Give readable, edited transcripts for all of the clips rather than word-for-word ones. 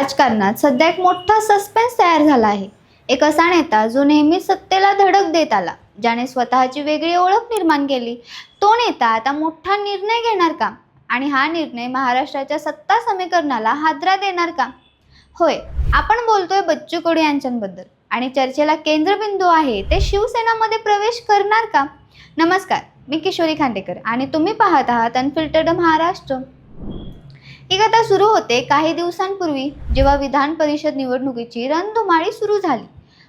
राजकारणात सध्या एक मोठा सस्पेन्स तयार झाला आहे। एक असा नेता जो नेहमी सत्तेला धडक देत आला, ज्याने स्वतःची वेगळी ओळख निर्माण केली, तो नेता आता मोठा निर्णय घेणार का? आणि हा निर्णय महाराष्ट्राच्या सत्ता समीकरणाला हादरा देणार का? होय, आपण बोलतोय बच्चू कडू यांच्याबद्दल आणि चर्चेला केंद्रबिंदू आहे ते शिवसेनामध्ये प्रवेश करणार का? नमस्कार, मी किशोरी खांडेकर आणि तुम्ही पाहत आहात अनफिल्टर्ड महाराष्ट्र। ही कथा सुरू होते काही दिवसांपूर्वी, जेव्हा विधान परिषद निवडणुकीची रणधुमाळी सुरू झाली।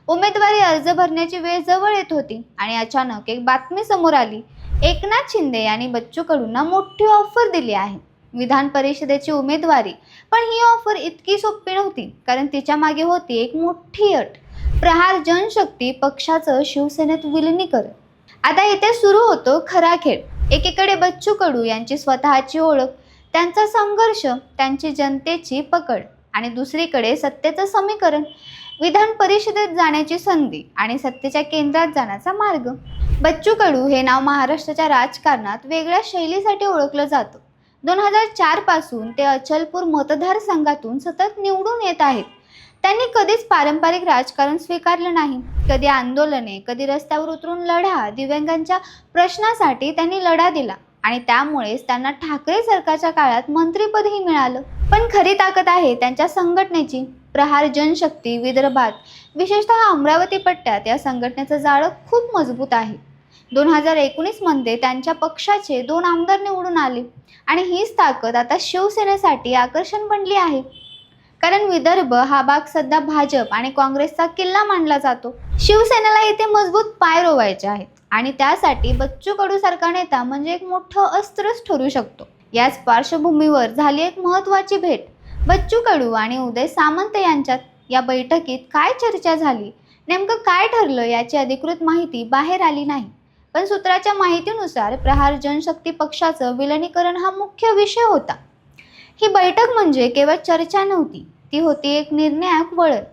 उमेदवारी अर्ज भरण्याची वेळ जवळ येत होती आणि अचानक एक बातमी समोर आली। एकनाथ शिंदे यांनी बच्चू कडूंना मोठी ऑफर दिली आहे, विधान परिषदेची उमेदवारी। पण ही ऑफर इतकी सोपी नव्हती, कारण तिच्या मागे होती एक मोठी अट, प्रहार जनशक्ती पक्षाचं शिवसेनेत विलीनीकरण। आता इथे सुरू होतो खरा खेळ। एकीकडे बच्चू कडू यांची स्वतःची ओळख, त्यांचा संघर्ष, त्यांची जनतेची पकड, आणि दुसरीकडे सत्तेचं समीकरण, विधान परिषदेत जाण्याची संधी आणि सत्तेच्या केंद्रात जाण्याचा मार्ग। बच्चू कडू हे नाव महाराष्ट्राच्या राजकारणात वेगळ्या शैलीसाठी ओळखलं जातं। 2004 पासून ते अचलपूर मतदारसंघातून सतत निवडून येत आहेत। त्यांनी कधीच पारंपरिक राजकारण स्वीकारलं नाही। कधी आंदोलने, कधी रस्त्यावर उतरून लढा, दिव्यांगांच्या प्रश्नासाठी त्यांनी लढा दिला आणि त्यामुळेच त्यांना ठाकरे सरकारच्या काळात मंत्रिपदही मिळालं। पण खरी ताकद आहे त्यांच्या संघटनेची। प्रहार जनशक्ती विदर्भात, विशेषतः अमरावती पट्ट्यात या संघटनेचं जाळं खूप मजबूत आहे। 2019 मध्ये त्यांच्या पक्षाचे 2 आमदार निवडून आले आणि हीच ताकद आता शिवसेनेसाठी आकर्षण बनली आहे। कारण विदर्भ हा भाग सध्या भाजप आणि काँग्रेसचा किल्ला मानला जातो। शिवसेनेला इथे मजबूत पाय रोवायचे आहेत आणि त्यासाठी बच्चू कडू सारखा नेता म्हणजे एक मोठं अस्त्रच ठरू शकतो। याच पार्श्वभूमीवर झाली एक महत्त्वाची भेट बच्चू कडू आणि उदय सामंत यांच्यात। या बैठकीत काय चर्चा झाली, नेमकं काय ठरलं याची अधिकृत माहिती बाहेर आली नाही। पण सूत्राच्या माहितीनुसार प्रहार जनशक्ती पक्षाचं विलीनीकरण हा मुख्य विषय होता। ही बैठक म्हणजे केवळ चर्चा नव्हती, ती होती एक निर्णायक वळण।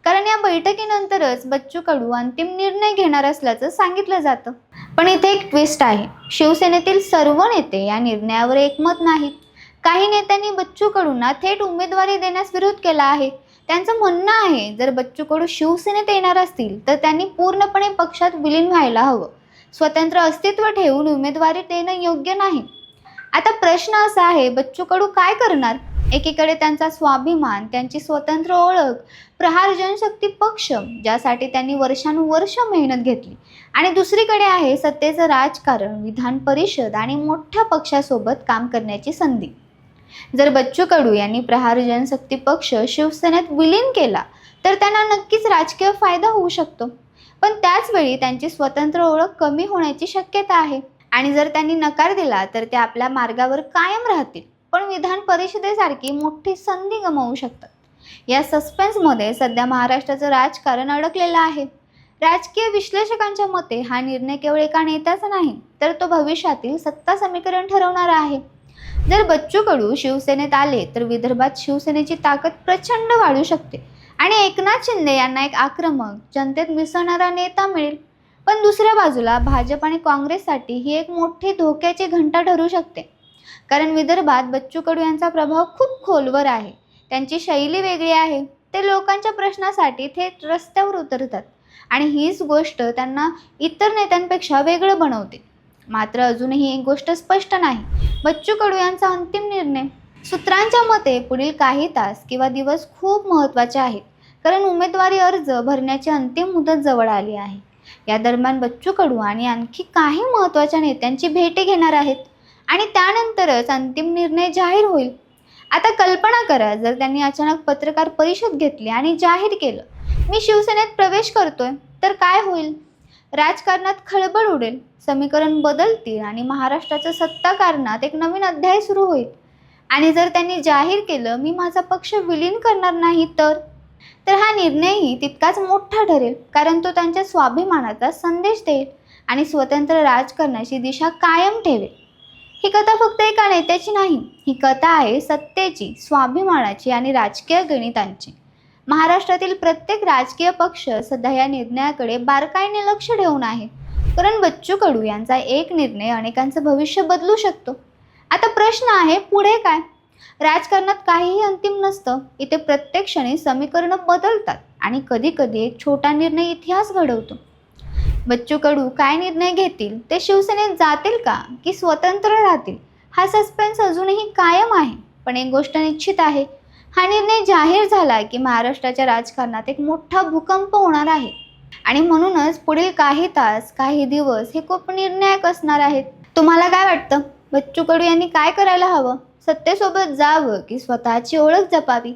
कारण या बैठकीनंतरच बच्चू कडू अंतिम निर्णय घेणार असल्याचं सांगितलं जातं। पण इथे एक ट्विस्ट आहे, शिवसेनेतील सर्व नेते या निर्णयावर एकमत नाहीत। काही नेत्यांनी बच्चू कडूंना थेट उमेदवारी देण्यास विरोध केला आहे। त्यांचं म्हणणं आहे, जर बच्चू कडू शिवसेनेत येणार असतील तर त्यांनी पूर्णपणे पक्षात विलीन व्हायला हवं, स्वतंत्र अस्तित्व ठेवून उमेदवारी देणं योग्य नाही। आता प्रश्न असा आहे, बच्चू कडू काय करणार? एकीकडे त्यांचा स्वाभिमान, त्यांची स्वतंत्र ओळख, प्रहार जनशक्ती पक्ष ज्यासाठी त्यांनी वर्षानुवर्ष मेहनत घेतली, आणि दुसरीकडे आहे सत्तेचं राजकारण, विधान परिषद आणि मोठ्या पक्षासोबत काम करण्याची संधी। जर बच्चू कडू यांनी प्रहार जनशक्ती पक्ष शिवसेनेत विलीन केला तर त्यांना नक्कीच राजकीय फायदा होऊ शकतो, पण त्याच वेळी त्यांची स्वतंत्र ओळख कमी होण्याची शक्यता आहे। आणि जर त्यांनी नकार दिला तर ते आपल्या मार्गावर कायम राहतील, पण विधान परिषदेसारखी मोठी संधी गमावू शकतात। या सस्पेन्समध्ये सध्या महाराष्ट्राचं राजकारण अडकलेलं आहे। राजकीय विश्लेषकांच्या मते हा निर्णय केवळ एका नेत्याचा नाही, तर तो भविष्यातील सत्ता समीकरण ठरवणारा आहे। जर बच्चू कडू शिवसेनेत आले तर विदर्भात शिवसेनेची ताकद प्रचंड वाढू शकते आणि एकनाथ शिंदे यांना एक आक्रमक, जनतेत मिसळणारा नेता मिळेल। पण दुसऱ्या बाजूला भाजप आणि काँग्रेससाठी ही एक मोठी धोक्याची घंटा ठरू शकते, कारण विदर्भात बच्चू कडू यांचा प्रभाव खूप खोलवर आहे। त्यांची शैली वेगळी आहे, ते लोकांच्या प्रश्नासाठी थेट रस्त्यावर उतरतात आणि हीच गोष्ट त्यांना इतर नेत्यांपेक्षा वेगळं बनवते। मात्र अजूनही एक गोष्ट स्पष्ट नाही, बच्चू कडू यांचा अंतिम निर्णय। सूत्रांच्या मते पुढील काही तास किंवा दिवस खूप महत्त्वाचे आहेत, कारण उमेदवारी अर्ज भरण्याची अंतिम मुदत जवळ आली आहे। या दरम्यान बच्चू कडू आणि आणखी काही महत्त्वाच्या नेत्यांची भेटी घेणार आहेत आणि त्यानंतरच अंतिम निर्णय जाहीर होईल। आता कल्पना करा, जर त्यांनी अचानक पत्रकार परिषद घेतली आणि जाहीर केलं, मी शिवसेनेत प्रवेश करतोय, तर काय होईल? राजकारणात खळबळ उडेल, समीकरण बदलतील आणि महाराष्ट्राच्या सत्ताकारणात एक नवीन अध्याय सुरू होईल। आणि जर त्यांनी जाहीर केलं, मी माझा पक्ष विलीन करणार नाही, तर हा निर्णयही तितकाच मोठा ठरेल, कारण तो त्यांच्या स्वाभिमानाचा संदेश देईल आणि स्वतंत्र राजकारणाची दिशा कायम ठेवेल। ही कथा फक्त एका नेत्याची नाही, ही कथा आहे सत्तेची, स्वाभिमानाची आणि राजकीय गणितांची। महाराष्ट्रातील प्रत्येक राजकीय पक्ष सध्या या निर्णयाकडे बारकाईने लक्ष ठेवून आहे, कारण बच्चू कडू यांचा एक निर्णय अनेकांचं भविष्य बदलू शकतो। आता प्रश्न आहे, पुढे काय? राजकारणात काहीही अंतिम नसतं. इथे प्रत्येक क्षणी समीकरणं बदलतात आणि कधी कधी एक छोटा निर्णय इतिहास घडवतो. बच्चू कडू काय निर्णय घेतील, ते शिवसेनेत जातील का की स्वतंत्र राहतील, हा सस्पेन्स अजूनही कायम आहे. पण एक गोष्ट निश्चित आहे, हा निर्णय जाहीर झाला की महाराष्ट्राच्या राजकारणात एक मोठा भूकंप होणार आहे. आणि म्हणूनच पुढील काही तास, काही दिवस हे खूप निर्णायक असणार आहेत. तुम्हाला काय वाटतं, बच्चू कडू यांनी काय करायला हवं? सत्तेसोबत जावं की स्वतःची ओळख जपावी?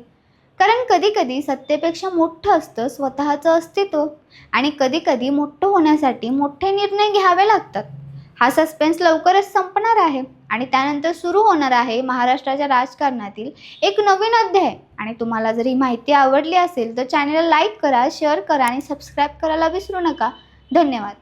कारण कधी कधी सत्तेपेक्षा मोठं असतं स्वतःचं अस्तित्व, आणि कधी कधी मोठं होण्यासाठी मोठे निर्णय घ्यावे लागतात. हा सस्पेन्स लवकरच संपणार आहे आणि त्यानंतर सुरू होणार आहे महाराष्ट्राच्या राजकारणातील एक नवीन अध्याय. आणि तुम्हाला जर ही माहिती आवडली असेल तर चॅनलला लाईक करा, शेअर करा आणि सबस्क्राईब करायला विसरू नका. धन्यवाद.